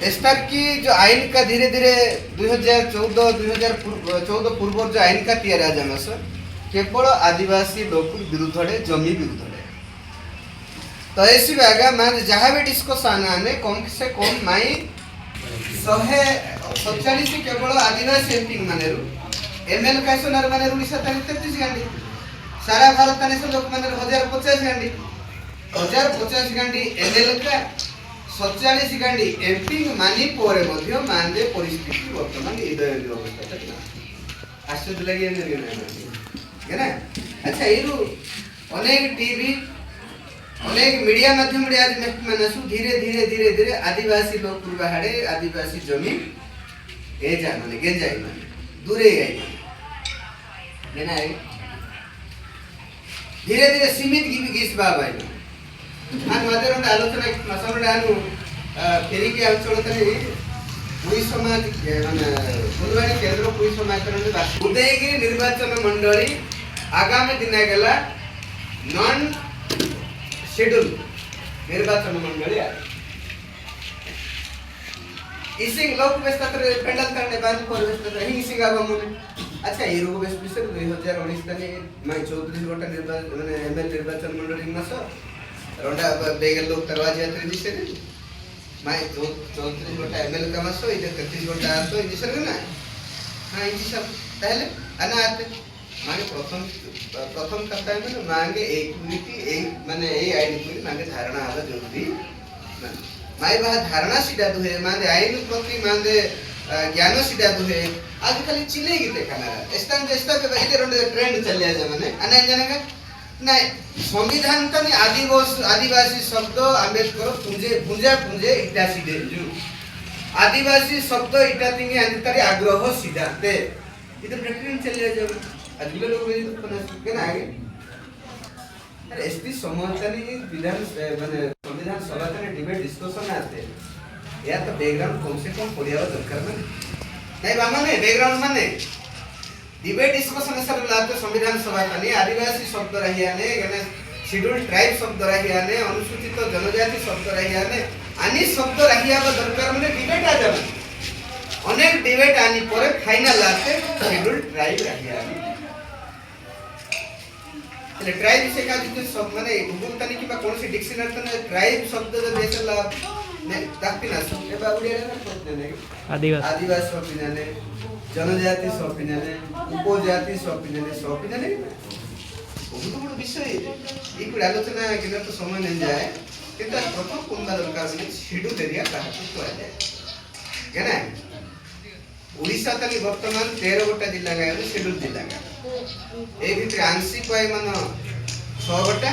Star की जो आईन का धीरे धीरे 2014 पूर्व जो आईन का तैयारी आजमस केवल आदिवासी लोग विरुद्ध जमी विरुद्ध तो ऐसी आगा मैं जहाँ भी डिस्कशन आने कम से कम माई 147 केवल आदिवासी एमपी माने एमएल कैसोनर माने उड़ीसा तानी 33 गांडी सारा भारत तानी से लोग माने 1050 गांडी 1050 गांडी एमएल का 47 गांडी एमपी मानी पोरे मध्य मानदे परिस्थिति वर्तमान ए दयनीय अवस्था आश्चर्य लगे है ना। अच्छा एरु अनेक टीवी अनेक मीडिया माध्यम रे आज मनसु धीरे धीरे धीरे धीरे आदिवासी लोग पूर्वाहाड़े आदिवासी जमी ए जा माने गेंजाई माने दूरे गई है ना धीरे धीरे सीमित गिस बाबाई आन माध्यम आलोचना मसमडे आनु फेरी के अंचल तले पुई समाज माने फुलवाणी केंद्र पुई समाज रे उदयगिरी निर्वाचन मंडली आगामी दिन गेला नॉन शेड्यूल निर्वाचन मंडली इसिंग लोक व्यवस्था पेंडल करने बाद पर व्यवस्था ही इसिंग आगम मुने। अच्छा ये रोग विषय 2019 तने मैं 34 गोटा निर्वाचन माने एमएल निर्वाचन मंडली मास रोंडा बेगल लोग दरवाजे आते दिसे मैं 34 गोटा एमएल का मास इधर 33 गोटा तो दिसे ना हां इसी सब पहले अना आते माने प्रथम कथा है ना मांगे एक माने ए आईन को मांगे धारणा आवा जरूरी माय बा धारणा सीधा दुहे माने आईन प्रति माने ज्ञान सीधा दुहे आज खाली चिले गीते कनारा स्टान जेस्ता पे इधर रोंडे ट्रेंड चल जाए माने अना जनगा नहीं संविधान तनी आदिवासी शब्द अंबेडकर पुंजे इटा सीधे जो आदिवासी शब्द इटा तिंगे अंतरी आग्रह सिद्धांत इधर ट्रेंड चल जाए अगले लोग मेरी तो के ना आगे अरे एसटी समाजतानी विधान माने संविधान सभा तने डिबेट डिस्कशन आते या तो बैकग्राउंड कम से कम पढ़िया दरकार माने नहीं बामा ने बैकग्राउंड माने डिबेट डिस्कशन सर लाते संविधान सभा तने आदिवासी शब्द रहियाने गने शेड्यूल ट्राइब शब्द रहियाने अनुसूचित जनजाति शब्द रहियाने आनी शब्द रहिया दरकार माने डिबेट आ जाबे अनेक डिबेट आनी परे फाइनल आते शेड्यूल ट्राइब रहियाने એટલે ટ્રાઇબ से का जो सब माने गूगल तने कि बा कोन से डिक्शनरी तने ट्राइब शब्द जो देसला ने ताकि ना सब ए बाबू रे ना पड़ते ने आदिवासी सब पिनाने जनजाति सब पिनाने उपजाति सब पिनाने बहुत बड़ विषय ई को आलोचना केना तो समय नहीं जाए किंतु प्रथम कोनबा दरकार ने शेड्यूल एरिया कहा तो आ जाए है ना उड़ीसा तनी वर्तमान 13 गोटा जिल्ला गाय शेड्यूल जिल्ला का ए भितर आंशिक पाई मान 6 गोटा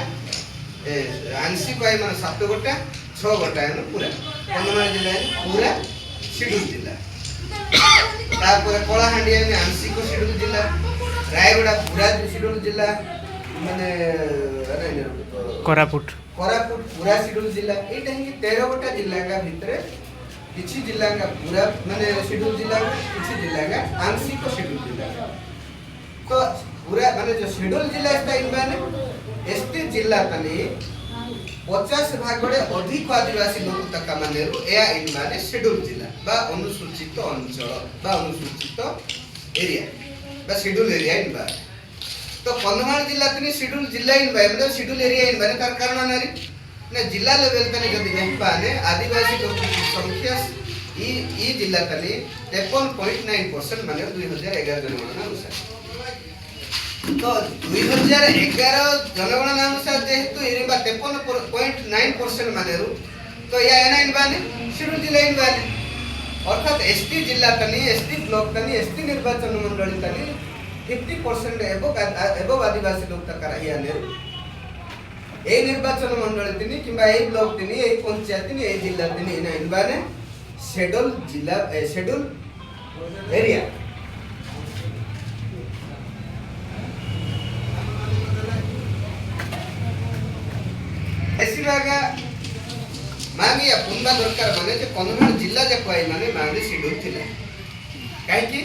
आंशिक पाई मान 7 गोटा 6 गोटा है पूरा कंधमाल जिल्ला पूरा शेड्यूल जिल्ला तापर कोलाहांडी है आंशिक शेड्यूल जिल्ला रायगड़ा पूरा शेड्यूल जिल्ला माने कोरापुट पूरा शेड्यूल जिल्ला एटा ही 13 गोटा जिल्ला का भितर किछि जिल्ला का पूरा माने शेड्यूल जिल्ला किछि जिल्ला का आंशिक शेड्यूल जिल्ला तो पूरा माने जो शेड्यूल जिल्ला है इनबाने एसटी जिल्ला तने 50 भाग बड़े अधिक आदिवासी लोग तक माने या इनबाने शेड्यूल जिल्ला बा अनुसूचित अंचल बा अनुसूचित एरिया बा शेड्यूल एरिया इनबा तो कंधमाल जिल्ला तने शेड्यूल जिल्ला इनबा मतलब शेड्यूल एरिया इनबाने तार कारण नारी ना जिला लेवल तने जदि नेपाने आदिवासी लोग की संख्या ई जिला तने 53.9% माने 2011 जनगणना अनुसार तो 2011 जनगणना अनुसार जेहेतु इनबा 53.9% माने तो या एना इनबाने शेड्यूल जिला इनबाने अर्थात एसटी जिला तने एसटी ब्लॉक तने एसटी निर्वाचन मंडली तने 50% एबो आदिवासी लोग तक रहिया ने ए निर्वाचन मंडल तिनी किबा ए ब्लॉक तिनी ए पंचायत तिनी ए जिल्ला तिनी ना इनबाने शेड्यूल जिल्ला शेड्यूल एरिया ऐसी बागा मांगी या पुनबा दरकार माने जे कंधमाल जिल्ला जे कोई माने मांगी शेड्यूल थिला काहे कि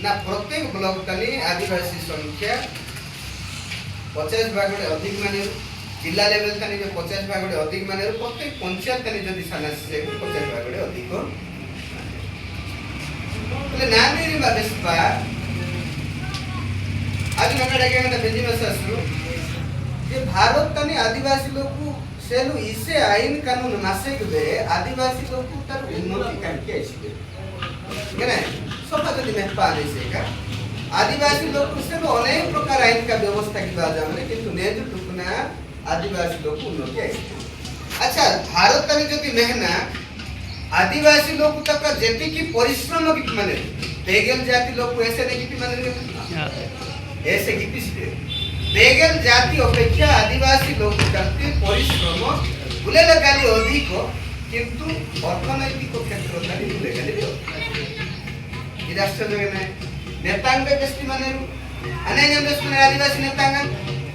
ना प्रत्येक ब्लॉक तनी आदिवासी संख्या 50 भाग अधिक माने जिला लेवल तनी जो 50 भाग अधिक माने प्रत्येक पंचायत तनी जदि साना से 50 भाग अधिक बोले नानी री बेस्पा आज नका डाके ना बिजनेस असु ये भारत तनी आदिवासी लोग सेलु इसे आईन कानून नासे गबे आदिवासी लोग तर उन्नति करके आइसे केना सोफा जदी में पाले से का आदिवासी लोग से अनेक प्रकार आईन का व्यवस्था की बात हमने किंतु ने जो टुकना आदिवासी लोग उन्नति आइसे अच्छा भारत तनी जदी मेहना आदिवासी लोग तक जेति की परिश्रम की माने बेगल जाति लोग ऐसे नहीं की माने ऐसे की पिछले बेगल जाति अपेक्षा आदिवासी लोग करते परिश्रम बुले लगाली अधिक किंतु अर्थनैतिक क्षेत्र ताली बुले लगाली ये राष्ट्र जगह में नेतांग बेस्ती माने अनेक बेस्ती माने आदिवासी नेतांग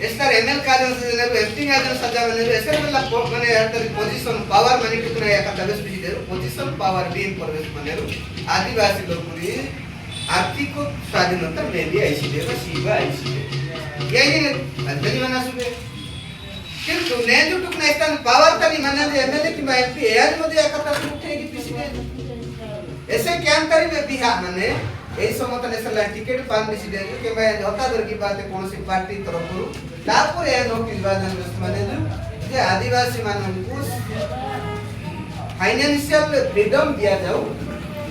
एस्तार एमएल कार्य से ने एफटी कार्य सजा माने ऐसे मतलब माने हर पोजीशन पावर माने कितना या का दबेस भी दे पोजीशन पावर बीन परवेश माने आदिवासी लोग पूरी आर्थिक स्वाधीनता में भी ऐसी दे सीवा ऐसी यही ने अध्ययन मना सुबे किंतु ने जो टुकना स्थान पावर तनी माने एमएलए की एमपी एआर मध्ये एकता उठेगी पिछले ऐसे क्या करी में बिहार माने এই সমত ন্যাশনাল টিকেট পান দিছি দে কে ভাই হতা দর কি বাতে কোনসি পার্টি তরফରୁ তারপরে এ নোটিস বাজান মানে যে আদিবাসী মাননকু ফাইনান্সিয়াল ফ্রিডম दिया जाऊ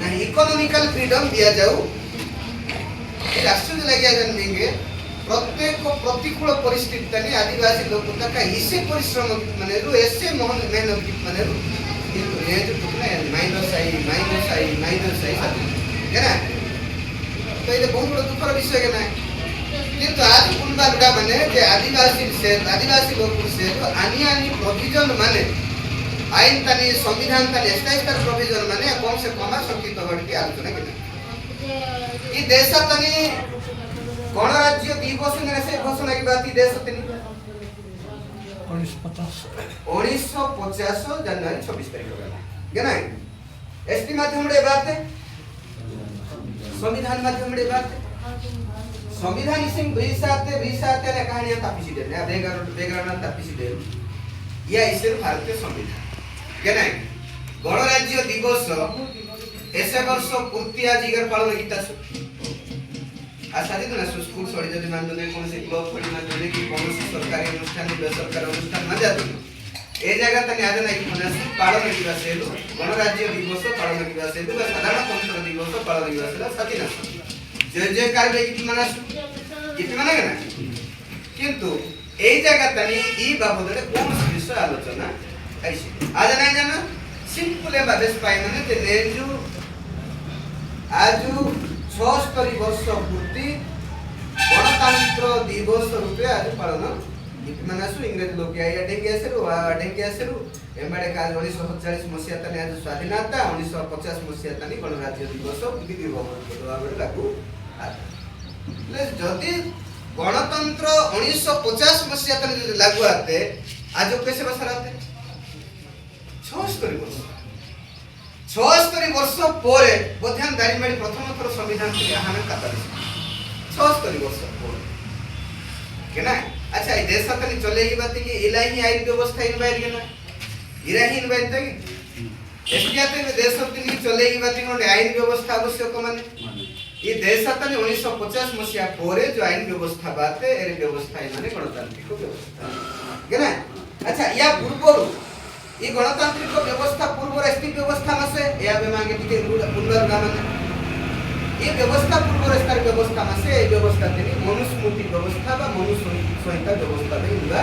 ना इकोनॉमिकल फ्रीडम दिया जाऊ ये राष्ट्र लगे जन देंगे प्रत्येक प्रतिकूल परिस्थिति तनी आदिवासी लोग तक इसे परिश्रम माने ऐसे मेहनत माने किंतु ये जो टुकना माइनस आई है ना तो ये बहुत बड़ा दुखर विषय है ना किंतु आज कुंडा लुड़ा माने जे आदिवासी लोग से तो आनी प्रोविजन माने आईन तनी संविधान तनी स्टेटस प्रोविजन माने कम से कम संकित वर्ड की आलोचना के ई देश तनी गणराज्य दिवस ने से घोषणा की बात ई देश तनी 1950 जनवरी 26 तारीख को ना एसटी माध्यम रे बात है संविधान माध्यम रे बात संविधान सिंह 2007 ने कहानियां तापिसी दे ना बेगरण तापिसी दे या इसे भारतीय संविधान के ना गणराज्य दिवस ऐसे वर्ष पूर्ति आज इगर पालन किता आसादी ना स्कूल छोड़ी जदी मान दे कोन से क्लब पड़ी मान दे कि कोन से सरकारी अनुष्ठान बेसरकारी अनुष्ठान न जातो ए जगह तने आज नहीं मनस पालन किबा सेलु गणराज्य दिवस पालन किबा सेलु साधारणतंत्र दिवस पालन किबा सेलु सतीना जे कार्य की मनस किति माने ना किंतु ए जगह तने ई बाबद रे कोन विषय आलोचना ऐसे आज नहीं जाना सिंपल है बाबेस पाई माने जे नेजु आजु 76 वर्ष पूर्ति गणतंत्र दिवस रूपे आज पालन इतमानसु इंग्रजी लोग या ढेंगियासेरु एमबडे का 1947 मसिया तने आज स्वाधीनता 1950 मसिया तने गणराज्य दिवस विधि भाବରେ लागू ले जदि गणतंत्र 1950 मसिया तने लागू आते आज कैसे बसर आते 76 वर्ष परे बध्यान दारिमाडी प्रथम थर संविधान के हमें काता 76 वर्ष परे केना अच्छा ये देश तनी चलेगी बात कि इलाही आईन व्यवस्था इन बाहर गेना इराही इन बाहर तक एसकियाते में देश तनी चलेगी बात कि आईन व्यवस्था आवश्यक माने ये देश तनी 1950 मसिया परे जो आईन व्यवस्था बाते ए व्यवस्था माने गणतांत्रिक व्यवस्था केना अच्छा या पूर्व ये गणतांत्रिक व्यवस्था पूर्व राष्ट्रीय व्यवस्था में से या बे मांगे टिके पुनर्गठन माने ये व्यवस्था पूर्व स्तर व्यवस्था में से व्यवस्था देनी मनुस्मृति व्यवस्था बा मनुसंहिता व्यवस्था में हुआ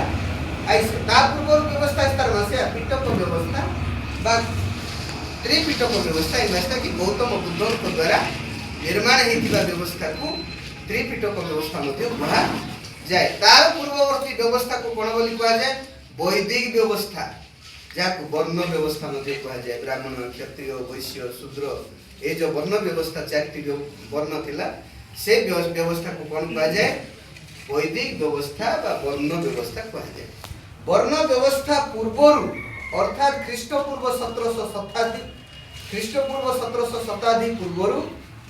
ऐसे ता पूर्व व्यवस्था स्तर में से पिटक व्यवस्था बा त्रिपिटक व्यवस्था व्यवस्था की गौतम बुद्ध के द्वारा निर्माण हेतिबा व्यवस्था को त्रिपिटक व्यवस्था मध्ये कहा जाय तार पूर्ववर्ती व्यवस्था को कोन बोली कहा जाय वैदिक व्यवस्था जाको वर्ण व्यवस्था मध्ये कहा जाय ब्राह्मण क्षत्रिय वैश्य शूद्र ए जो वर्ण व्यवस्था चारटी वर्ण थिला से व्यवस्था को कोन कहा जाय वैदिक व्यवस्था बा वर्ण व्यवस्था कहा जाय वर्ण व्यवस्था पूर्वरु अर्थात ख्रीष्टपूर्व 1700 शताब्दी पूर्वरु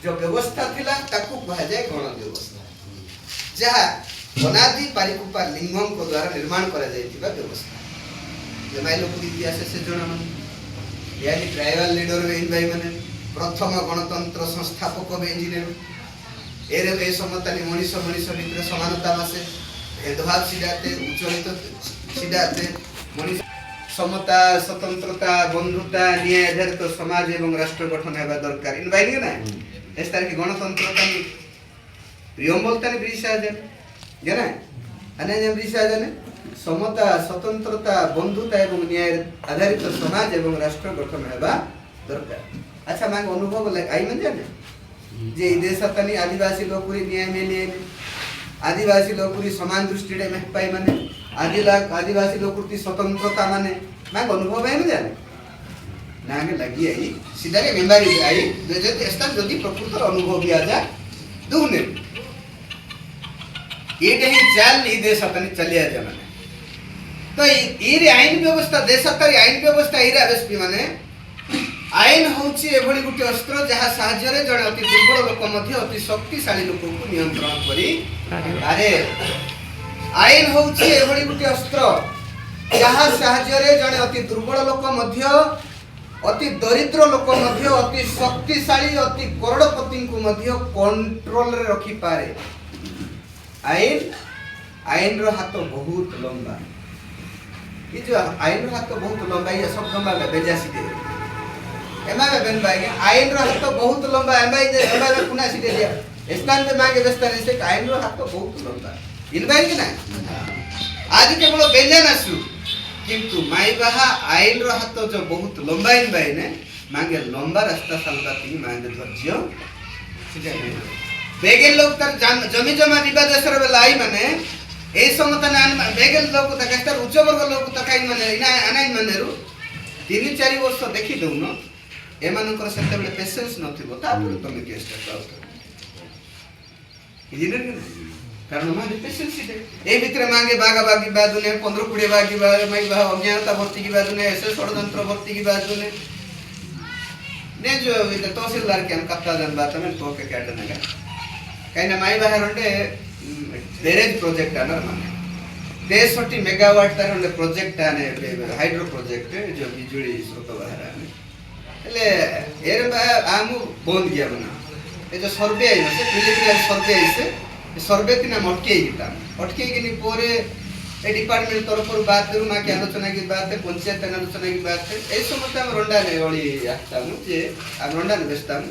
जो व्यवस्था थिला ताकू कहा जाय गण व्यवस्था जहा अनादि पारिकुपा लिंगम को द्वारा निर्माण करा जायतिबा व्यवस्था जमाई लोक इतिहास से जणा यानी ट्राइबल लीडर इन भाई माने प्रथम गणतंत्र संस्थापक engineer array A Samtani Manish Manish भितर समानता मासे भेदभाव सिधाते उच्चरित सिधाते मनीष समता स्वतंत्रता बंधुता न्याय आधारित समाज एवं राष्ट्र गठन हेबा दरकार इन बाइल ना इस तरह की गणतंत्रता प्रियम बोलता ने ब्रिटिश आजान जाना अने जे ब्रिटिश आजान समता स्वतंत्रता बंधुता एवं न्याय आधारित समाज एवं राष्ट्र गठन हेबा दरकार अच्छा मैं अनुभव आई मन जाने जे देशतनी आदिवासी लोकुरी न्याय मिले आदिवासी लोकुरी समान दृष्टि में पाई माने आदिवासी लोकुरी स्वतंत्रता माने मैं अनुभव है जाने नागे लगी आई सीधा के बीमारी आई जे ऐसा जदी प्रकृत अनुभव भी आ जा दुने ये नहीं चाल ई देशतनी चलिया जा माने तो ई आईन व्यवस्था देशतरी आईन व्यवस्था इरा बेस्पी माने आईन होची एभली गुटी अस्त्र जहा साहाय्य रे जणे अति दुर्बल लोक मध्ये अति शक्तिशाली लोक को नियंत्रण करी अरे आईन होची एभली गुटी अस्त्र जहा साहाय्य रे जणे अति दुर्बल लोक मध्ये अति दरिद्र लोक मध्ये अति शक्तिशाली अति करोड़पति को मध्ये कंट्रोल रे रखी पारे आईन रो हाथ बहुत लंबा ये जो आईन रो हाथ बहुत लंबा ये शब्द में बेजासी दे एमा बेन भाई आईन रो हाथ बहुत लंबा एमा जे एमा पुना सीटे दिया स्थान पे मांगे व्यवस्था नहीं से आईन रो हाथ बहुत लंबा इन भाई कि ना आज केवल बेंजन आसु किंतु माई बाहा आईन रो हाथ जो बहुत लंबा इन भाई ने मांगे लंबा रास्ता सालता ती मांगे धैर्य सीटे बेगेल लोग तर जमी जमा विवाद असर लाई माने ए समता ना बेगेल लोग तकस्तर उच्च वर्ग लोग तकाई माने इना अनाई माने रु 3-4 वर्ष देखि दउनो एमानकर सेते बेले पेशेंस नथिबो तापर तमे केस करताओ इंजीनियर कारण माने पेशेंस सिटे ए भितरे मांगे बागा बागी बादुने 15-20 बागी बा माई बा अज्ञानता भर्ती की बादुने ऐसे षडयंत्र भर्ती की बादुने ने जो इते तहसीलदार के हम कत्ता जन बात में तो के काट नगा कहीं माई बाहर होंडे बैरेज प्रोजेक्ट आना माने 63 मेगावाट तार होंडे प्रोजेक्ट आने हाइड्रो प्रोजेक्ट जो बिजुली स्रोत बाहर आने એટલે એર આમ બોન ગયા બના એ જો સર્વે આઈ છે પ્રિલિમિનરી સર્વે આઈ છે એ સર્વે तिना मटकेई गीता अटकेई गिनी पोरे ए डिपार्टमेंट तरफरु बात करू मा के आलोचना की बात है पंचायत आलोचना की बात है ए समस्त हम रोंडा ने ओली आतानु जे हम रोंडा ने बेस्तानु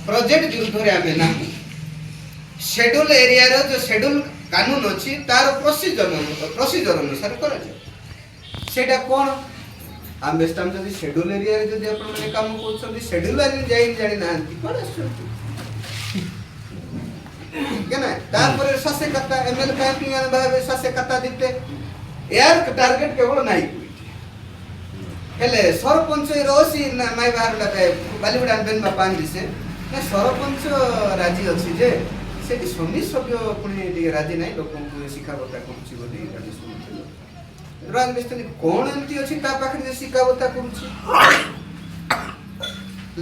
प्रोजेक्ट विरुद्ध रे आमे ना शेड्यूल एरिया रो जो शेड्यूल कानून अछि तार प्रोसीजर अनुसार करा जाय सेटा कोन हम बेस्ताम जदी शेड्यूल एरिया रे जदी अपन माने काम करछन शेड्यूल एरिया जाई जानि नांती कोन आछन केना तापर ससे कथा एमएल कैंपिंग आन भाबे ससे कथा दिते यार टारगेट केवल नाही हेले सरपंच रोसी माय बाहर लगे बालीवुड बेन बापान दिसे ना सरपंच राजी अछि जे सेठी समी सभ्य पुनी राजी नाही लोकन को शिखावता करछि बोली राजी सुनथिलो राजमिस्त्री कोन एंती अछि ता पाखरे शिखावता करछि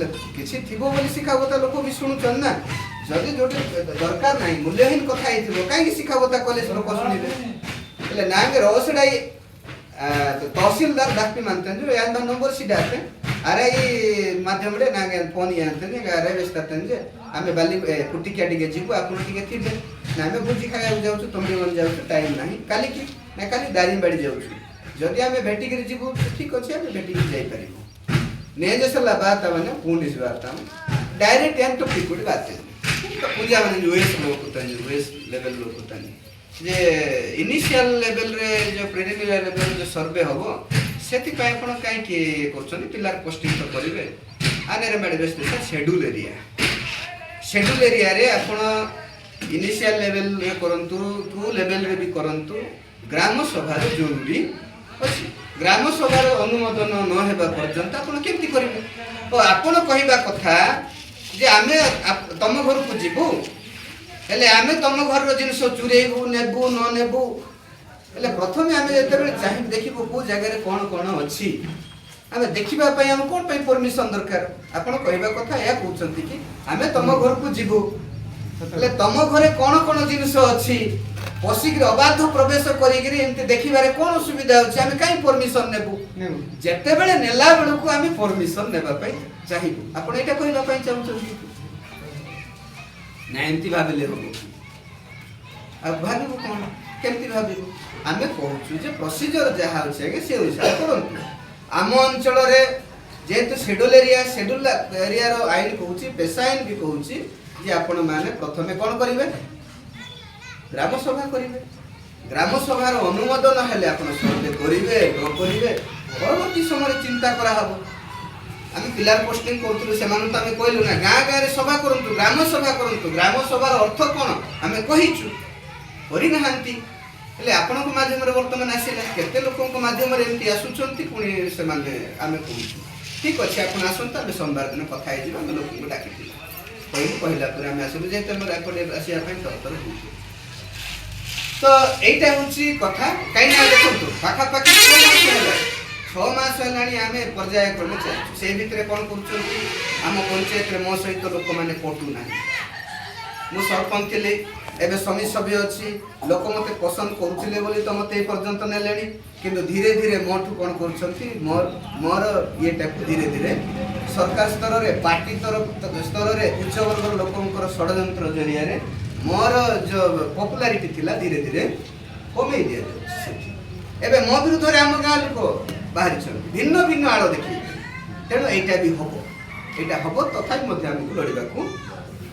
ले किछि थिबो बोली शिखावता लोक भी सुनुछन ना जदी जोटे दरकार नाही मूल्यहीन कथा आइथिबो काई शिखावता कॉलेज लोक सुनिबे એટલે નામે રોસડાઈ તહસીલદાર દાખવી માનતે જો યાદ નંબર સીધા છે અરે ઈ માધ્યમરે નાગે ફોન યાંતે ને અરે વ્યસ્તતા છે અમે બાલી પુટી ક્યાટી જીબુ આપણ ટીકે થીબે ના અમે ભુજી ખાયા જાઉ છું તમે મન જાઉ છું ટાઈમ नाही કાલી की ना काली दारिंबाड़ी जाऊ छु जदी हमें भेटी कर जीबू ठीक अछि हमें भेटी कर जाई परिबो ने जसला बात आवने पुलिस बात आम डायरेक्ट एंड टू पीपुल बात है तो पूजा माने यूएस लोग तनी यूएस लेवल लोग तनी जे इनिशियल लेवल रे जो प्रिलिमिनरी लेवल जो सर्वे होबो सेति पाए कोन काई के करछन पिलर पोस्टिंग तो करिवे आने रे मेड बेस्ट शेड्यूल एरिया रे आपण इनिशियल लेवल रे करंतु टू लेवल रे भी करंतु ग्राम सभा रे जरूरी अछि ग्राम सभा रे अनुमोदन न हेबा पर्यंत आपण केमति करिवे तो आपण कहिबा कथा जे आमे तम घर को जीबू हेले आमे तम घर रो जिनसो चुरेबू नेबू न नेबू हेले प्रथमे आमे जते बेले चाहि देखिबो को जगह रे कोन कोन अछि आमे देखिबा पई हम कोन पई परमिशन दरकार आपण कहिबा कथा या कहउछंती कि आमे तम घर को जीबू हेले तम घरे कोन कोन जिनसो अछि पशिक अबाध प्रवेश करिगिरी एमती देखिबारे कोन सुविधा होछि आमे काई परमिशन नेबु जेते बेले नेला बेलु को आमे परमिशन नेबा पई चाहिबु आपण एटा कहिबा पई चाहू ना एमती भाबिले हो अब भाबिबु कोन केमती भाबिबु आमे कहूछु जे प्रोसीजर जहा होछि के से हिसाब करंतु आम अंचल रे जेतु शेड्यूल एरिया रो आईन कहूछि पेशा आईन भी कहूछि जे आपण माने प्रथमे कोन करिवे ग्राम सभा करिवे ग्राम सभार अनुमोदन हेले आपण सर्वे करिवे न करिवे परवर्ती समय चिंता करा हबो आमे पिलार पोस्टिंग करथुलु सेमान त आमे कहलु ना गां गां रे सभा करंतु ग्राम सभार अर्थ कोन आमे कहिछु करि नहांती हेले आपनको माध्यम रे वर्तमान आसिला केते लोकनको माध्यम रे एमती आसुचंती पुनी से माने आमे कहूछु ठीक अछि आपण आसंता आमे सोमवार दिन कथा हे जिबा आमे लोकनको डाकिथि पहिला पुरा आमे आसु जे तमर एपडे आसिया पई तत्पर हो तो एटा होची कथा काई ना देखंतु पाखा पाखी 6 मास हेलानी आमे पर्याय क्रम चालु से भितरे कोन करचंती आम पंचायत रे मो सहित लोक माने पटु ना मु सरपंच थिले एबे समी सभ्य अछि लोक मते पसंद करूथिले बोली तो मते ए पर्यंत नेलेनी किंतु धीरे धीरे मोठु कोन करचंती मोर येटा धीरे धीरे सरकार स्तर रे पार्टी स्तर रे उच्च वर्ग लोकंकर षडयंत्र जरिया रे मोर जो पॉपुलैरिटी थिला धीरे धीरे कमे दिया एबे मो विरुद्ध रे हम गां लोक बाहरी छन भिन्न भिन्न आलो देखि तेनो एटा भी हबो तथापि मध्ये हमकु लड़िबा को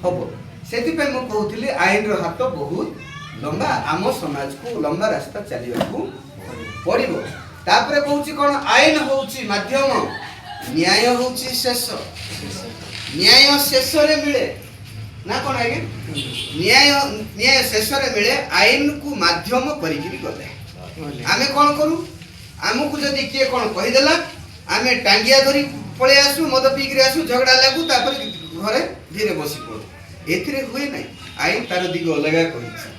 हबो सेति पे मु कहउथिली आईन रो हाथ बहुत लंबा आम समाज को लंबा रास्ता चलिबा को पड़िबो तापरे कहउची कोन आईन होउची माध्यम न्याय होउची शेष न्याय शेष रे मिले ना कोन आगे न्याय शेष रे मिले आईन को माध्यम करिकि गले आमे कोन करू आमको जदि किए कोन कहि देला आमे टांगिया धरी पळे आसु मद पीकरी आसु झगड़ा लागू तापर घरे धीरे बसी पड़ो एथिरे हुए नै आईन तार दिग अलगा कहिछि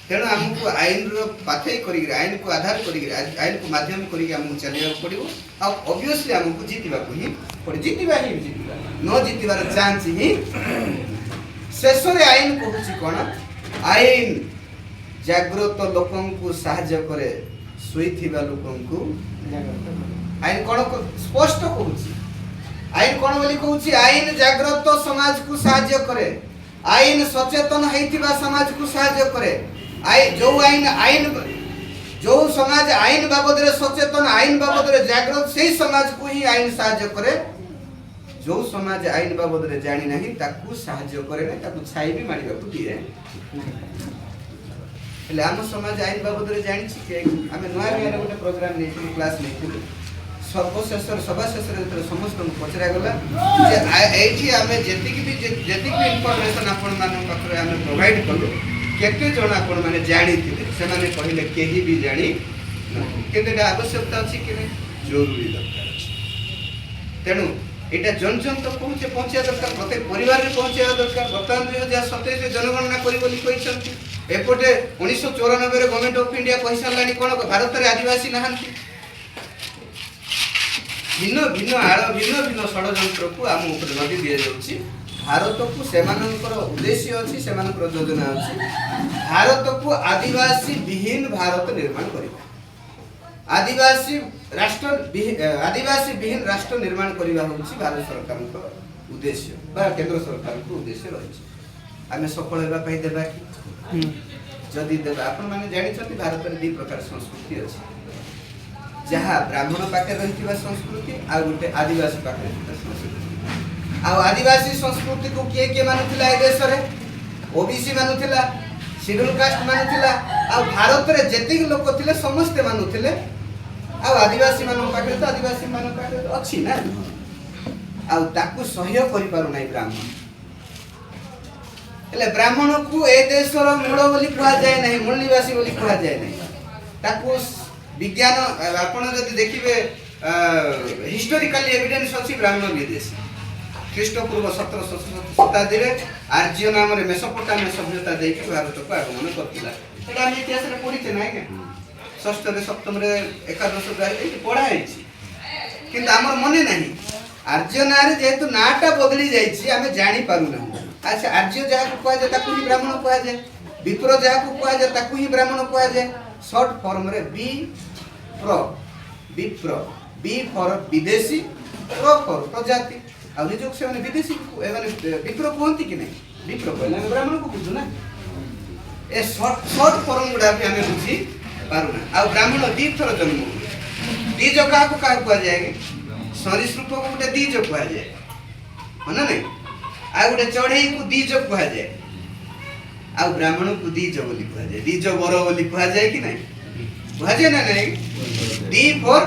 तेणु आमको आईन रो पाथै करी आईन को आधार करी आईन को माध्यम करी हमको चलिया पड़िबो आ ऑब्वियसली हमको जीतिबा को ही पड़े जीतिबा न जीतिबार चांस ही शेष रे आईन कहूछि कोन आईन जागृत लोकन को सहायता करे सोईथिबा लोकन को आईन कोन स्पष्ट कहूछि आईन कोन बोली कहूछि आईन जागृत समाज को सहायता करे आईन सचेतन हेतिबा समाज को सहायता करे जो समाज आईन बाबद रे सचेतन आईन बाबद रे जागृत सेही समाज को ही आईन सहायता करे जो समाज आईन बाबद रे जानि नाही ताकू सहायता करे नै ताकू छाई भी मारिबा को दिए એટલે આમ સમાજ આઈન બાબતરે જાણી છે કે અમે નવા રે ଗୋଟେ પ્રોગ્રામ ନେଇଥିଲୁ ક્લાસ ନେଇଥିଲુ ସର୍ବଶେଷର ସଭା ଶେଷରେ ଯେତେବେଳେ ସମସ୍ତଙ୍କୁ ପଚରା ଗଲା ଯେ ଏଇଠି ଆମେ ଯେତିକି ଇନଫର୍ମେସନ ଆପଣ ମାନଙ୍କ ପାଖରେ ଆମେ ପ୍ରୋଭାଇଡ କଲୁ କେତେ ଜଣ ଆପଣ ମାନେ ଜାଣିଥିଲେ ସେମାନେ କହିଲେ କେହି ବି ଜାଣି କିନ୍ତୁ এটা ଆବଶ୍ୟକତା ଅଛି କି ଜରୁରୀ ଦରକାର ଅଛି ତେଣୁ এটা ଜନ ତ ପହଞ୍ଚିବା ଦରକାର ପ୍ରତ୍ୟେକ ପରିବାରରେ ପହଞ୍ଚିବା ଦରକାର ବର୍ତ୍ତମାନ 2027 ଜନଗଣନା କରି ବୋଲି କହିଛନ୍ତି एपटे 1994 रे गवर्नमेंट ऑफ इंडिया पैसा लानी कोन भारत रे आदिवासी नहांती भिन्न भिन्न षडयंत्र को आम ऊपर नदी दिया जाउची भारत को सेमानकर उद्देश्य अछि सेमानकर योजना अछि भारत को आदिवासी विहीन भारत निर्माण करिबा आदिवासी विहीन राष्ट्र निर्माण करिबा होछि भारत सरकार को उद्देश्य बा केंद्र सरकार को उद्देश्य रहिछि आमे सफल हेबा पई देबा कि जदि देबा आपण माने जानि छथि भारत रे दी प्रकार संस्कृति अछि जहा ब्राह्मण पाखे रहितिबा संस्कृति आ गुटे आदिवासी पाखे रहितिबा संस्कृति आ आदिवासी संस्कृति को के मानुथिला ए देश रे ओबीसी मानुथिला शेड्यूल कास्ट मानुथिला आ भारत रे जेतिक लोक थिले समस्त मानुथिले आ आदिवासी मानन पाखे तो आदिवासी मानन पाखे अछि ना आ ताकू सहयोग करि पारु नै ब्राह्मण એટલે ब्राह्मण को ए देशर मूल बोली कहा जाए नहीं मूल निवासी बोली कहा जाए नहीं ताकू विज्ञान आपण जदि देखिबे हिस्टोरिकली एविडेंस अछि ब्राह्मण विदेश ख्रीष्टपूर्व 1700 शताब्दी रे आर्य नाम रे मेसोपोटामिया सभ्यता देकी भारत को आगमन करथिला एटा हम इतिहास रे पढिते नै के षष्ठ रे सप्तम रे एकादश रे पढा हैछि किंतु हमर मने नाही आर्य नारे जेतु नाटा बदली जाईछि हमें जानि पारु ना अच्छा आर्य जहा को कह जे ताकू ब्राह्मण कह जे विप्र जहाँ को कहा जाए ताकू ही ब्राह्मण कहा जाए शॉर्ट फॉर्म रे बी प्र विप्र बी फॉर विदेशी प्र फॉर प्रजाति आ जो से माने विदेशी माने विप्र कहती कि नहीं विप्र कहले ब्राह्मण को बुझु ना ए शॉर्ट फॉर्म गुडा भी हमें बुझी पारुना आ ब्राह्मण दी थर जन्म दीज का कहा जाए सरीसृप को गोटे दीज कहा जाए है ना नहीं आ गोटे चढ़ई को दीज कहा जाए आ ब्राह्मण को दीज बोली कहा जाए दीज बर बोली कहा जाए कि नहीं कहा जाए ना नहीं दी फॉर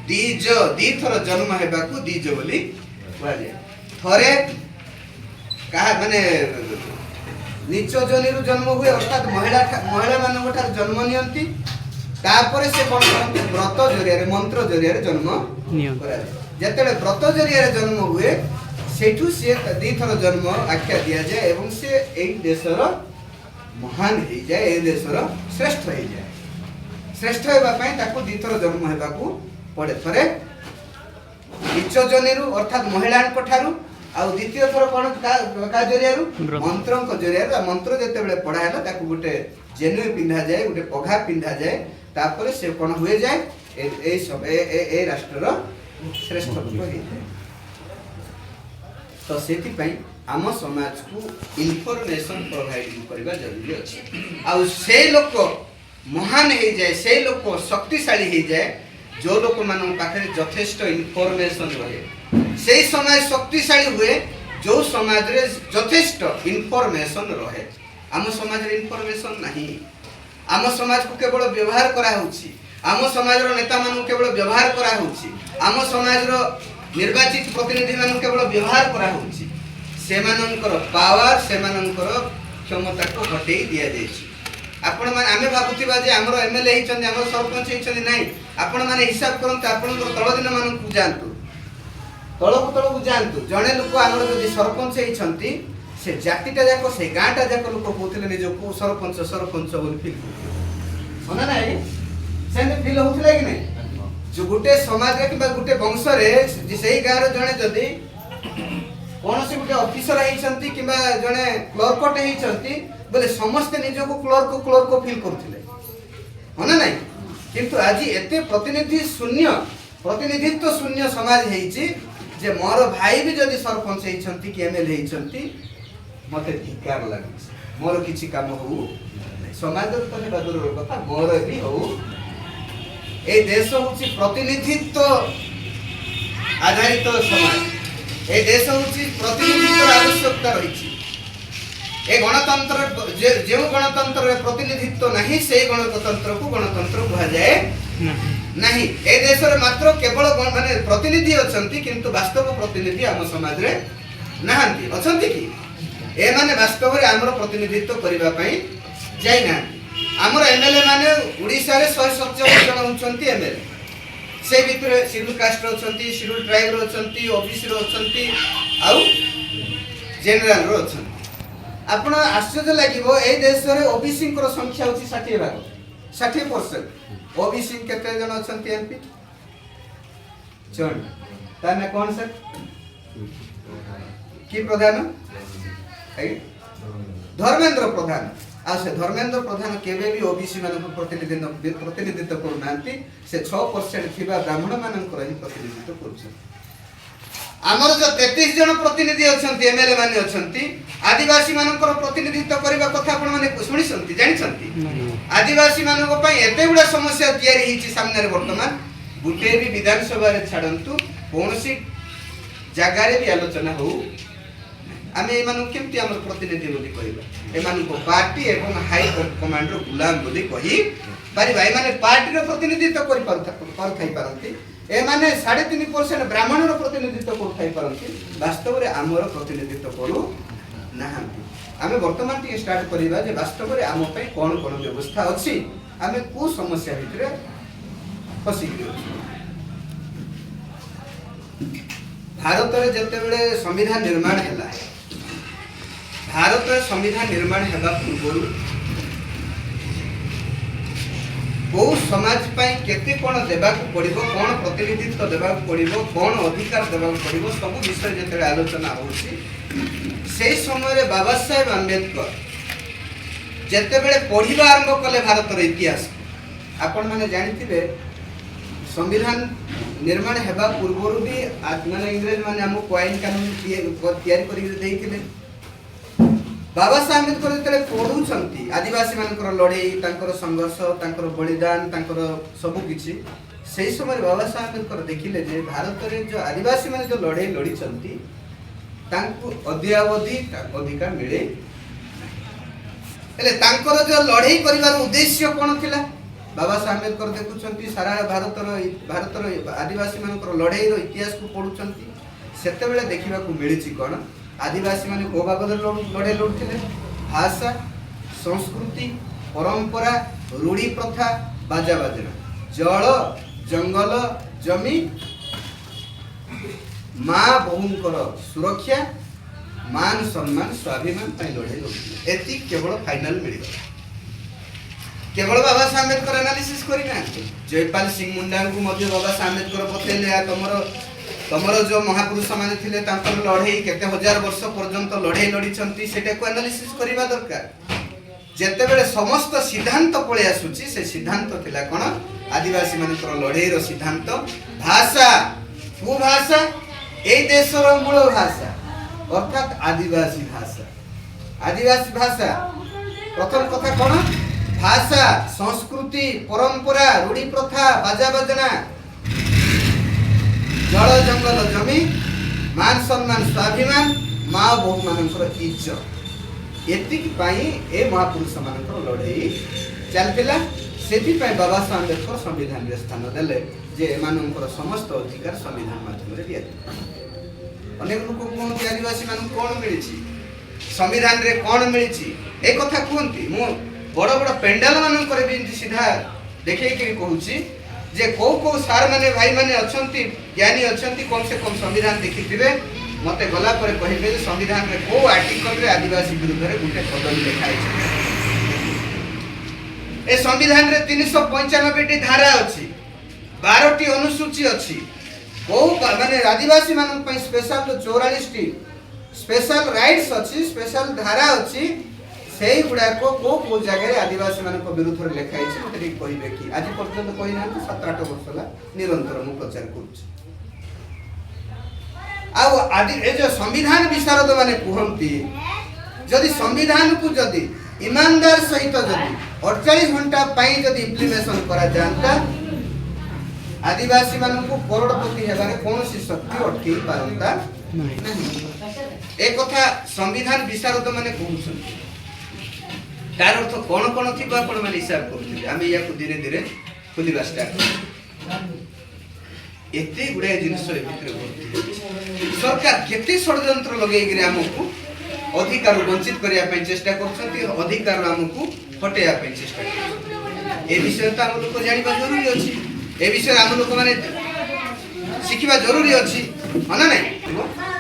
दीज दी थर जन्म हेबा को दीज बोली कहा जाए थरे कहा माने नीच जनिरु जन्म हुए अर्थात महिला मानक ठार जन्म नियंती तापर से कोन करते व्रत जरिया रे मंत्र जरिया रे जन्म करा जेतेले व्रत जरिया रे जन्म हुए सेठू से दी थर जन्म आख्या दिया जाए एवं से एक देशर महान हो जाए ए देशर श्रेष्ठ हो जाए श्रेष्ठ हेबा पई ताको दी थर जन्म हेबा को पड़े थरे नीच जनिरु अर्थात महिला ठारू आ द्वितीय थर कोन का जरियारु मंत्र को जरियारु मंत्र जते बेले पढ़ा हैला ताकू गोटे जेनु पिंधा जाए गोटे पघा पिंधा जाए तापर से कोन हुए जाए ए सब ए राष्ट्र श्रेष्ठ हो जाए तो सेति पई आम समाज को इन्फॉर्मेशन प्रोवाइड करबा जरूरी अछि आ से लोक महान हो जाए से लोक शक्तिशाली हो जाए जो लोक मान पाखे यथेष्ट इन्फॉर्मेशन रहे से समय शक्तिशाली हुए जो समाज रे यथेष्ट इन्फॉर्मेशन रहे आम समाज रे इन्फॉर्मेशन नहीं आम समाज को केवल व्यवहार करा होछि आम समाज रो नेता मान केवल व्यवहार करा होछि आम समाज रो निर्वाचित प्रतिनिधि मान केवल व्यवहार करा होछि से मानकर पावर से मानकर क्षमता को हटेई दिया जायछि आपण मान आमे भाबुथिबा जे हमरो एमएलए हिचंदी हमरो सरपंच हिचंदी नाही आपण माने हिसाब करंत आपण तळ दिन मान को जानतु तळको जानतु जणे लोक हमरो जदि सरपंच हिचंती से जातिटा जाको से गांटा जाको लोक कहउथिले निजो को सरपंच सरपंच बोली फील होना नाही सेने फील होथिला कि नहीं जो गुटे समाज रे किबा गुटे वंश रे जे सेही गां रे जणे जदि कोनोसी गुटे ऑफिसर हिचंती किबा जणे क्लर्कट हिचंती बोले समस्त निजो को क्लर्क फील करथिले होना नाही किंतु आज एते प्रतिनिधित्व शून्य समाज हेछि जे मोर भाई भी जदि सरपंच हेछंती कि एमएलए हेछंती मते धिकार लागै मोर किछि काम हो समाज तो हे बदर कथा मोर भी हो ए देश होछि प्रतिनिधित्व आधारित समाज ए देश होछि प्रतिनिधित्व आवश्यकता रहिछि ए गणतंत्र जे गणतंत्र रे प्रतिनिधित्व नहीं से गणतंत्र को गणतंत्र कहा जाए नहीं ए देश रे मात्र केवल माने प्रतिनिधि अछंती किंतु वास्तव प्रतिनिधि हम समाज रे नाहंती अछंती कि ए माने वास्तव रे हमरो प्रतिनिधित्व करिबा पई जाई ना हमरो एमएलए माने ओडिसा रे 147 जन होचंती एमएलए से भीतर शेड्यूल कास्ट अछंती शेड्यूल ट्राइब रो अछंती ओबीसी रो अछंती आउ जनरल रो अछंती आपण आश्चर्य लागिबो ए देश रे ओबीसी को संख्या होची 60 भाग 60% ओबीसी केते जन अछंती एमपी जन ताने कोन सर की प्रधान है धर्मेंद्र प्रधान आ से धर्मेंद्र प्रधान केबे भी ओबीसी मान को प्रतिनिधित्व करू नांती से 6% थिबा ब्राह्मण मान को रही प्रतिनिधित्व करू आमर जो 33 जन प्रतिनिधि अछंती एमएलए माने अछंती आदिवासी मानकर प्रतिनिधित्व करबा कथा आपण माने सुनि संती जानि संती आदिवासी मानक पई एते गुडा समस्या तयारी हिची सामने रे वर्तमान गुटे भी विधानसभा रे छाडंतु कोनसी जगह रे भी आलोचना हो आमे एमानु केमती हमर प्रतिनिधि बोली कहबा एमानु को पार्टी एवं हाई कमांड रो गुलाम बोली कहि बारी भाई माने पार्टी रो प्रतिनिधित्व करि थाई पारंती ए माने 3.5% ब्राह्मण रो प्रतिनिधित्व कर थाई पारंती वास्तव रे हमर प्रतिनिधित्व करू नाहंती आमे वर्तमान टी स्टार्ट करिबा जे वास्तव रे आम पई कोन कोन व्यवस्था अछि आमे को समस्या भितरे फसी गेलु भारत रे जते बेले संविधान निर्माण हैला भारत रे संविधान निर्माण हेबा पूर्व को समाज पाई केते कोन देबाकू पड़िबो, कोन प्रतिनिधित्व देबाकू पड़िबो, कोन अधिकार देबाकू पड़िबो, सब विषय जते आलोचना होउची से समय रे बाबा साहेब अम्बेडकर जते बेले पढ़िबा आरंभ कले भारतर इतिहास आपण माने जानिथिबे संविधान निर्माण हेबा पूर्वरु भी माने इंग्रेज माने हम क्वाइन कानून तैयारी करि देइथिले। बाबा साहेब अम्बेडकर जते पढुछंती आदिवासी मानकर लड़ाई, तांकर संघर्ष, तांकर बलिदान, तांकर सब किछि सेही समय बाबा साहेब अम्बेडकर देखिले जे भारत रे जो आदिवासी माने जो लड़ाई लड़ीछंती तांको अद्यावधि अधिकार मिले। हेले तांकर जो लड़ाई करिवार उद्देश्य कोन थिला? बाबा साहेब अम्बेडकर देखुछंती सारा भारतर आदिवासी मानकर लड़ाई रो इतिहास को पढुछंती सेते बेले देखिबा को मिलिछि कोन आदिवासी माने को बाबद लड़ाई लड़थिले? भाषा, संस्कृति, परंपरा, रूढ़ी प्रथा, बाजा बाजना, जल, जंगल, जमी, माँ बहुंकर सुरक्षा, मान सम्मान, स्वाभिमान पई लड़ाई लड़थिले। एति केवल फाइनल मिलिगला। केवल बाबा साहेब अम्बेडकर एनालिसिस करिना जयपाल सिंह मुंडा को मध्य बाबा साहेब अम्बेडकर बतेले तमरो जो महापुरुष माने थिले तांकर लड़ाई केते हजार वर्ष पर्यंत लड़ाई लड़ीछंती सेटा को एनालिसिस करिबा दरकार। जेते बेले समस्त सिद्धांत पळे आसुची से सिद्धांत थिला कोन आदिवासी मानकर लड़ाई रो सिद्धांत। भाषा को भाषा ए देशर मूल भाषा अर्थात आदिवासी भाषा। आदिवासी भाषा प्रथम कथा कोन भाषा, संस्कृति, परंपरा, रूढ़ी प्रथा, बाजा बजना, जल जंगल जमी, मान सम्मान, स्वाभिमान, माँ बहु मानकर इज्जत एतिक पाई ए महापुरुष मानकर लड़ाई चलतिला। सेति पाई बाबा साहेब अम्बेडकर संविधान रे स्थान देले जे एमानकर समस्त अधिकार संविधान माध्यम रे दिया। अनेक लोक कोन आदिवासी मान कोन मिलिछि संविधान रे कोन मिलिछि ए कथा कोनती मु बड़ बड़ पेंडाल मान करे भी सीधा देखे के कहूची जे को सार माने भाई माने अछंती ज्ञानी अछंती कम से कम संविधान देखिथिबे मते गला पर कहिबे जे संविधान रे को आर्टिकल रे आदिवासी विरुद्ध रे गुटे पदवी लिखाइ छै। ए संविधान रे 395 टी धारा अछि, 12 टी अनुसूची अछि, को माने आदिवासी मान पई स्पेशल 44 टी स्पेशल राइट्स अछि, स्पेशल धारा अछि। सेही गुडा को जगह आदिवासी मान विरुद्ध रे लिखाइ छै मते कहिबे कि आज पर्यंत कहि ना 7-8 वर्ष ला निरंतर मु प्रचार करूछि। आउ आदि ए जो संविधान विशारद माने कहंती जदि संविधान को जदि ईमानदार सहित जदि 48 घंटा पई जदि इम्प्लीमेशन करा जानता आदिवासी मान को करोड़पति हेबारे कोनोसी शक्ति अटकी पारंता नहीं। एक कथा संविधान विशारद माने कहउछन तार अर्थ कोन कोन थी आपण माने हिसाब करथि आमे या को धीरे धीरे खुलिबा स्टार्ट एते गुडे जिनिस ए भितर होती सरकार केते षडयंत्र लगेई गिरे हमकु अधिकार वंचित करिया पे चेष्टा करछथि, अधिकार हमकु हटेया पे चेष्टा करछथि। ए विषय त हम लोक जानिबा जरूरी अछि, ए विषय हम लोक माने शिखिबा जरूरी अछि माने नै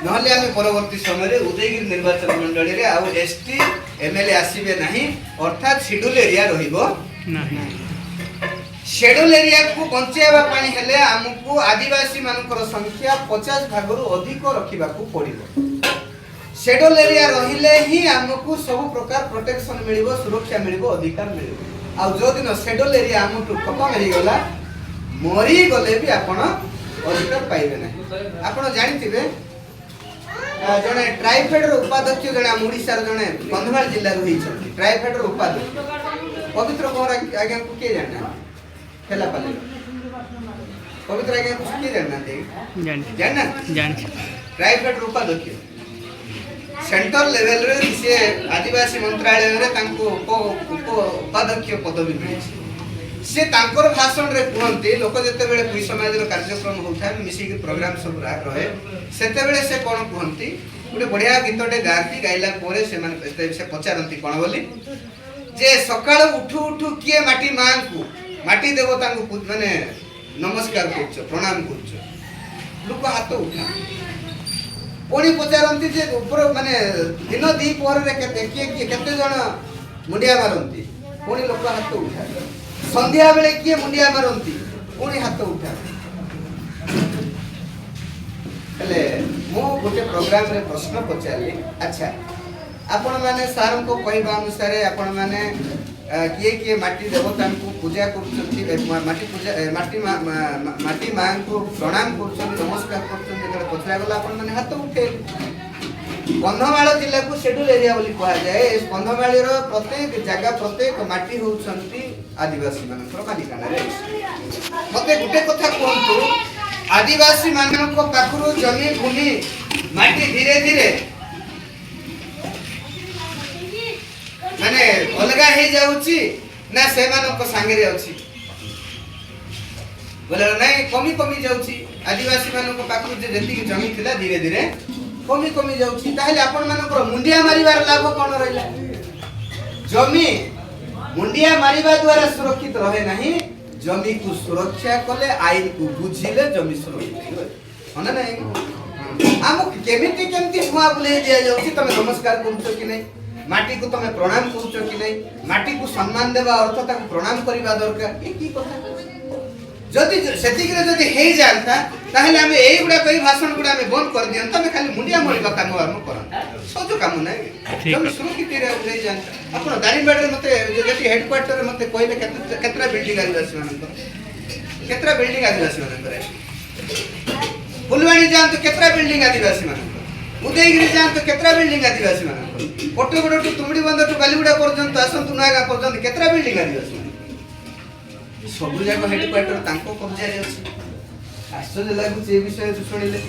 नहले आमे परवर्ती समय रे उदयगिरी निर्वाचन मंडली रे आ एसटी एमएलए आसीबे नाही अर्थात शेड्यूल एरिया रहिबो नाही। शेड्यूल एरिया को बंचेबा पानी हेले हमकु आदिवासी मानकर संख्या 50 भागरु अधिक रखिबा को पड़िबो। शेड्यूल एरिया रहिले ही हमकु सब प्रकार प्रोटेक्शन मिलिबो, सुरक्षा मिलिबो, अधिकार मिलिबो। आ जो दिन शेड्यूल एरिया हमकु खत्म हेइ गला मरी गले भी आपण अधिकार पाइबे नाही। आपण जानिथिबे जने ट्राइफेड रो उपाध्यक्ष जने हम ओडिसा रो जने कंधमाल जिल्ला रो हिछ ट्राइफेड रो उपाध्यक्ष पवित्र कोर आज्ञा को के जानना खेला पाले पवित्र आज्ञा को के जानना दे जानना ट्राइफेड रो उपाध्यक्ष सेंट्रल लेवल रे से आदिवासी मंत्रालय रे तांको उपाध्यक्ष पदवी मिलिछि। से तांकर भाषण रे कहंती लोक जते बेले पुई समाज रो कार्यक्रम होता है मिसी के प्रोग्राम सब रहे सेते बेले से कोन कहंती गुटे बढ़िया गीतटे गाती गाइला पोरे से माने से पचारंती कोन बोली जे सकाळ उठू उठू किए माटी मां को माटी देवता को माने नमस्कार करछ प्रणाम करछ लोक हाथ उठा पुणी पचारंती जे ऊपर माने दिन दी पोरे रे केते किए केते जण मुंडिया मारंती पुणी लोक हाथ उठा संध्या बेले किए मुंडिया मारती पुणी हाथ उठा हेले मु गोटे प्रोग्राम रे प्रश्न पचारि अच्छा आपण माने सार को कहबा अनुसार आपण माने किए किए माटी देवता को पूजा करछंती माटी पूजा माटी मां को प्रणाम करछंती नमस्कार करछंती जेते पचरा गला आपण माने हाथ उठे कंधमाल जिला को शेड्यूल एरिया बोली कहा जाए इस कंधमाली रो प्रत्येक जगह प्रत्येक माटी होउछंती आदिवासी मानकर मालिकाना रे मते गुटे कथा कहंतु आदिवासी मानक पाखरु जमी भूमि माटी धीरे धीरे माने अलगा हे जाउची ना से मानक संगे रे अछि बोले नहीं कमी कमी जाउची आदिवासी मानक पाखरु जे जेति जमी थिला धीरे धीरे कमी कमी जाउची ताहले आपण मानकर मुंडिया मारिबार लाभ कोन रहला जमी मुंडिया मारिबा द्वारा सुरक्षित रहे नहीं जमी को सुरक्षा कले आईन को बुझिले जमी सुरक्षित होय होना नहीं हमो केमिति केमिति हुआ बोले दिया जाउची तमे नमस्कार करूछ कि नहीं माटी को तमे प्रणाम करूछ कि नहीं माटी को सम्मान देबा अर्थ ताको प्रणाम करिबा दरकार ए की कथा जदि सेतिकरे जदि हे जानता ताहले हमें एई गुडा कई भाषण गुडा में बंद कर दियन तमे खाली मुंडिया मरिबा काम हम करन सोजो काम नहीं जब सुरक्षित रे जानता आपण दारिंबाड़ रे मते जेति हेडक्वार्टर रे मते कहले केतरा बिल्डिंग आदिवासी मानकर केतरा बिल्डिंग आदिवासी मानकर फुलवाणी जान तो केतरा बिल्डिंग आदिवासी मानकर उदयगिरी जान तो केतरा बिल्डिंग आदिवासी मानकर कोटगुडा टू तुमडी बंदर टू बालीगुडा पर्यंत आसंतु नागा पर्यंत केतरा बिल्डिंग आदिवासी सब जाक हेडक्वार्टर तांको कब्जा रे अछि आश्चर्य लागु जे विषय सुनिले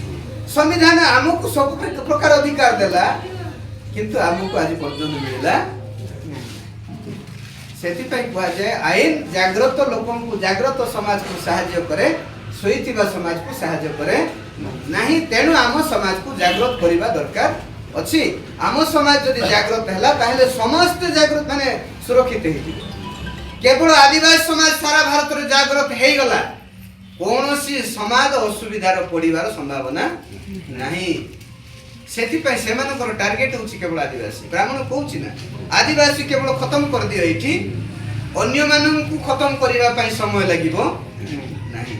संविधान हमको सब प्रकार अधिकार देला किंतु हमको आज पर्यंत मिलला सेति पई कहा जाय आईन जागृत लोकन को जागृत समाज को सहायता करे सोईतिबा समाज को सहायता करे नाही तेनु आम समाज को जागृत करिबा दरकार अछि आम समाज जदि जागृत हैला ताहले समस्त जागृत माने सुरक्षित हेति केवल आदिवासी समाज सारा भारत रे जागृत हे गला कोनोसी समाज असुविधार पड़िबार संभावना नहीं सेति पय सेमानकर टार्गेट होछि केवल आदिवासी ब्राह्मण कहउछि ना आदिवासी केवल खत्म कर दियो एठी अन्य मानन को खत्म करिबा पय समय लागिबो नहीं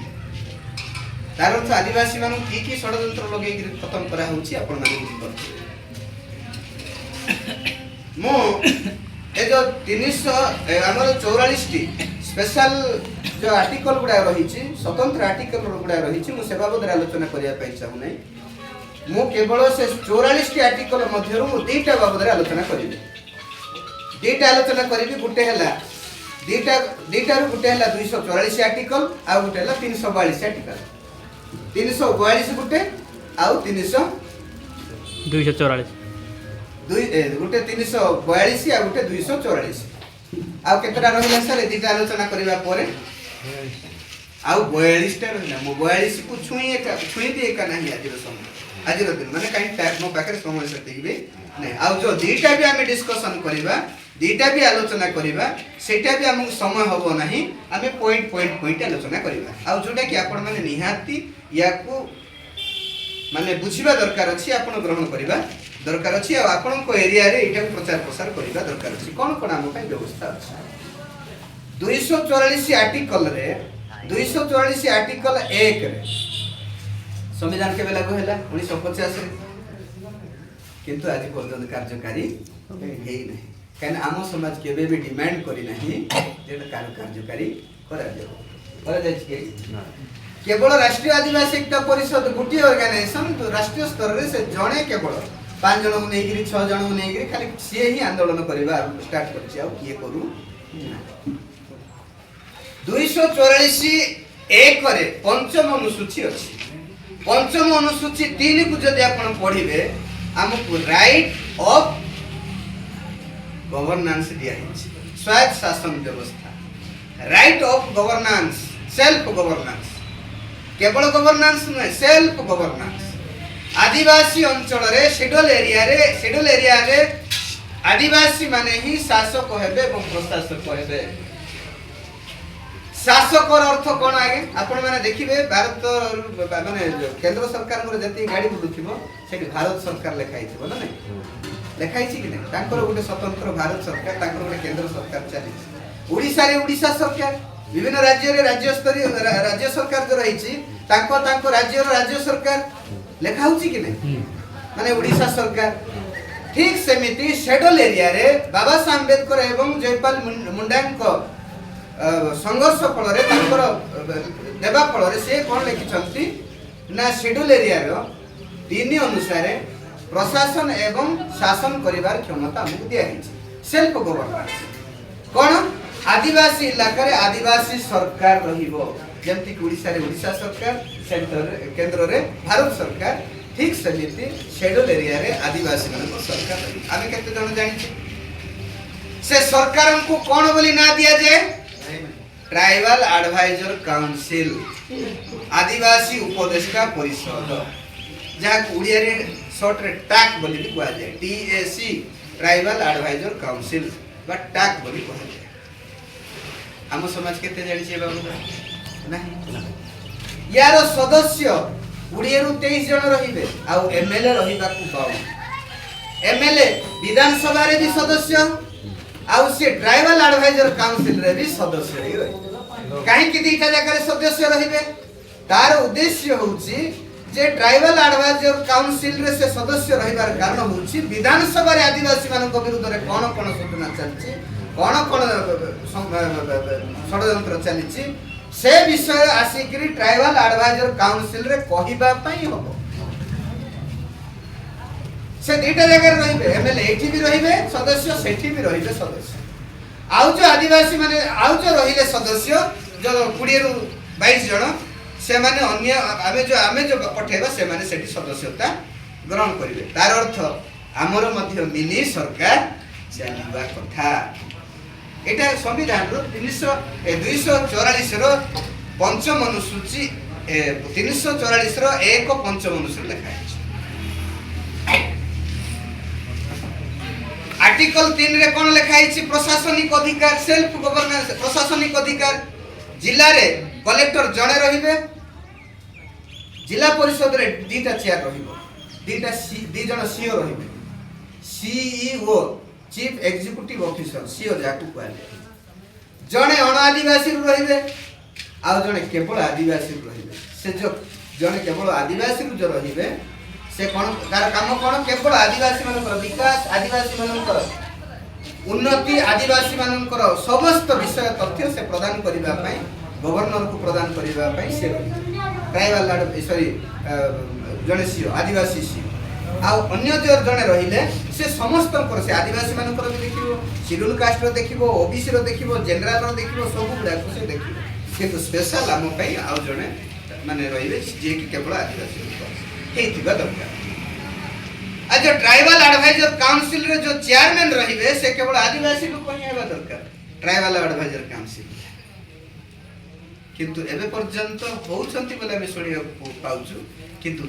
तार अर्थ आदिवासी मानन की षडयंत्र लगै खत्म करा होछि आपण माने बुझि मो ए जो 300 हमर 44 टी स्पेशल जो आर्टिकल गुडा रहिछि स्वतंत्र आर्टिकल गुडा रहिछि मु सेवा बदर आलोचना करिया पय चाहू नै मु केवल से 44 टी आर्टिकल मध्यरु मु दीटा बाबदर आलोचना करिबि दीटा आलोचना करिबि गुटे हला दीटा रु गुटे हला 244 आर्टिकल आ गुटे हला 342 आर्टिकल 342 गुटे आ 244 गुटे 342 आ गुटे 244 आ केतरा रहला सर दीटा आलोचना करिबा परे आ 42 टा रहला मो 42 को छुई दे का नहीं आज दिन माने काई टाइप मो पाखरे समय से देखबे नहीं आ जो दीटा भी हमें डिस्कशन करिबा दीटा भी आलोचना करिबा सेटा भी हमहु समय होबो नहीं हमें पॉइंट आलोचना करिबा आ जोटा कि आपण माने निहाती या को माने बुझिबा दरकार अछि आपण ग्रहण करिबा दरकार अछि आ आपण को एरिया रे एटा प्रचार प्रसार करिबा दरकार अछि कोन कोन हम पय व्यवस्था अछि 244 आर्टिकल रे 244 आर्टिकल 1 रे संविधान के लागू हैला 1950 रे किंतु आज पर्यंत कार्यकारी हेई नै कान आम समाज केबे भी डिमांड करी नाही जेटा कार्यकारी करा देबो करा जाय छी केवल राष्ट्रीय आदिवासी एकता परिषद गुटी ऑर्गेनाइजेशन तो राष्ट्रीय स्तर रे से जणे केवल 5 जन को नेगिरी 6 जन को नेगिरी खाली से ही आंदोलन करबा स्टार्ट करछि आ किए करू 244 एक रे पंचम अनुसूची अछि पंचम अनुसूची 3 को जदि आपण पढिबे हमको राइट ऑफ गवर्नेंस दिया है स्वायत्त शासन व्यवस्था right of governance self governance केवल गवर्नेंस न सेल्फ गवर्नेंस आदिवासी अंचल रे शेड्यूल एरिया रे आदिवासी माने ही शासक हेबे एवं प्रशासक हेबे शासक अर्थ कोन आगे आपण माने देखिबे भारत माने केंद्र सरकार मोर जति गाड़ी बुलुथिबो सेठी भारत सरकार लेखाई थिबो ना नै लेखाई छि कि नै तांकर गोटे स्वतंत्र भारत सरकार तांकर गोटे केंद्र सरकार चली ओडिसा रे ओडिसा सरकार विभिन्न राज्य रे राज्य स्तरीय राज्य सरकार जो रही राज्य राज्य सरकार लेखा होची कि नहीं माने ओडिशा सरकार ठीक सेमिति शेड्यूल एरिया रे बाबा साहेब अम्बेडकर एवं जयपाल मुंडा संघर्ष फल देवा फल से कौन लिखिं ना शेड्यूल एरिया रो 3 अनुसार प्रशासन एवं शासन करिवार क्षमता हमको दिया सेल्फ गवर्नमेंट कौन आदिवासी इलाका रे आदिवासी सरकार रहिबो जेमति कि ओडिशा रे ओडिशा सरकार सेंटर केंद्र रे भारत सरकार ठीक सेमिति शेड्यूल एरिया रे आदिवासी मानको सरकार रही आमे केते जण जानि से सरकार को कौन बोली ना दिया जाए ट्राइबल एडवाइजर काउंसिल आदिवासी उपदेष्टा परिषद जहाँ ओडिया रे शॉर्ट रे टाक बोली भी कहा जाए टीएसी ट्राइबल एडवाइजर काउंसिल बा टाक बोली कहा जाए हम समाज केते जानि छै बाबू नहीं यार सदस्य ओडिया रु 23 जन रहिबे आ एमएलए रहिबा को 52 एमएलए विधानसभा रे भी सदस्य आउ से ट्राइबल एडवाइजर काउंसिल रे भी सदस्य रही काहे कि दीटा जगह सदस्य रहिबे तार उद्देश्य होउची जे ट्राइबल एडवाइजर काउंसिल रे से सदस्य रहिबार कारण होउची विधानसभा रे आदिवासी मानक विरुद्ध रे कोन कोन सूचना चलची कोन कोन षडयंत्र चलीची से विषय आसिकरी ट्राइबल एडवाइजर काउंसिल रे कहिबा पई हबो से दीटा जगह रहिबे एमएलए एठी भी रहिबे सदस्य सेठी भी रहिबे सदस्य आउ जो आदिवासी माने आउ जो रहिले सदस्य जो 20 रु 22 जण से माने अन्य आमे जो पठेबा से माने सेठी सदस्यता ग्रहण करिवे तार अर्थ हमरो मध्य मिनी सरकार चलिबा कथा एटा संविधान रो 244 रो पंचम अनुसूची 344 रो एक पंचम अनुसूची लिखा है आर्टिकल 3 रे कोन लिखा है प्रशासनिक अधिकार सेल्फ गवर्नेंस प्रशासनिक अधिकार जिल्ला रे कलेक्टर जणे रहिबे जिला परिषद रे दीटा चेयर रहिबो दीटा दी जण सीओ रहिबे CEO chief executive officer CO जाकू कहले जणे अण आदिवासी रहिबे आ जणे केवल आदिवासी रहिबे से जो जणे केवल आदिवासी जो रहिबे से कोन तार काम कोन केवल आदिवासी मानकर विकास आदिवासी मानकर उन्नति आदिवासी मानकर समस्त विषय तथ्य से प्रदान करिबा पई गवर्नर को प्रदान करिबा पई से ट्राइबल सॉरी जणे सीओ आदिवासी सीओ आ अन्य जो जणे रहिले से समस्त से आदिवासी मानकर भी देखिबो शेड्यूल कास्ट रो देखिबो ओबीसी रो देखिबो जनरल रो देखिबो सब गुडा को से देखिबो किंतु स्पेशल आम पई आ जणे माने रहिबे जे कि केवल आदिवासी हेतिबा दरकार आ जो ट्राइबल एडवाइजर काउंसिल रे जो चेयरमैन रहिबे से केवल आदिवासी लोक ही हेबा दरकार ट्राइबल एडवाइजर काउंसिल किंतु एबे पर्यंत होउछंती बोले हम सुनिया पाउछु किंतु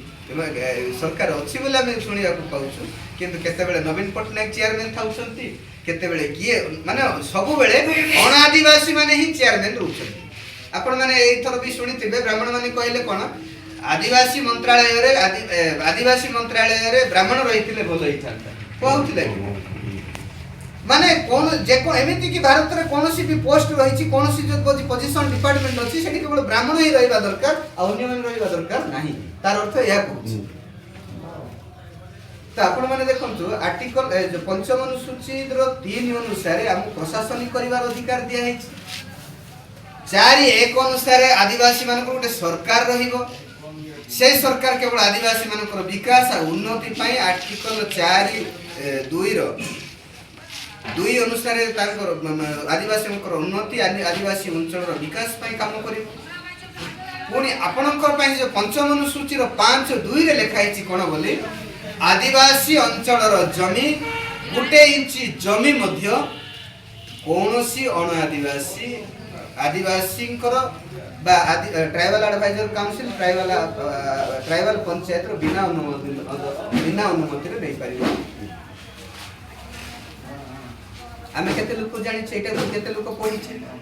सरकार अछि बोले हम सुनिया पाउछु किंतु केते बेले नवीन पटनायक चेयरमैन थाउछंती केते बेले किए माने सब बेले अण आदिवासी माने ही चेयरमैन रहउछंती आपण माने एई थर भी सुनिथिबे ब्राह्मण माने कहले कोन आदिवासी मंत्रालय रे आदिवासी मंत्रालय रे ब्राह्मण रहिथिले भलो हिथांता कहउथिले माने कोन जे को एमिति कि भारत रे कोनोसी भी पोस्ट रहिछि कोनोसी जो पोजीशन डिपार्टमेंट अछि सेठी केवल ब्राह्मण ही रहिबा दरकार आ अन्य मन रहिबा दरकार नाही तार अर्थ या कहछि त आपण माने देखंतु आर्टिकल जो पंचम अनुसूची रो 3 अनुसार हम प्रशासनिक करिवार अधिकार दिया हिछि 4(1) अनुसार आदिवासी मानकर गोटे सरकार रहिबो से सरकार केवल आदिवासी मानकर विकास आ उन्नति पई आर्टिकल 4(2) रो 2 अनुसार तांकर आदिवासी मानकर उन्नति आदिवासी अंचल रो विकास पई काम करिबो पुनी आपनकर पई जो पंचम अनुसूची रो 5(2) रे लिखा हिछि कोन बोली आदिवासी अंचल रो जमी 1 इंची जमी मध्य कोनोसी अण आदिवासी आदिवासींकर बा tribal advisor council tribal panchayat रो बिना अनुमति रे नै परिबो आमे केते लोक जानि छै एटा केते लोक पढि छै।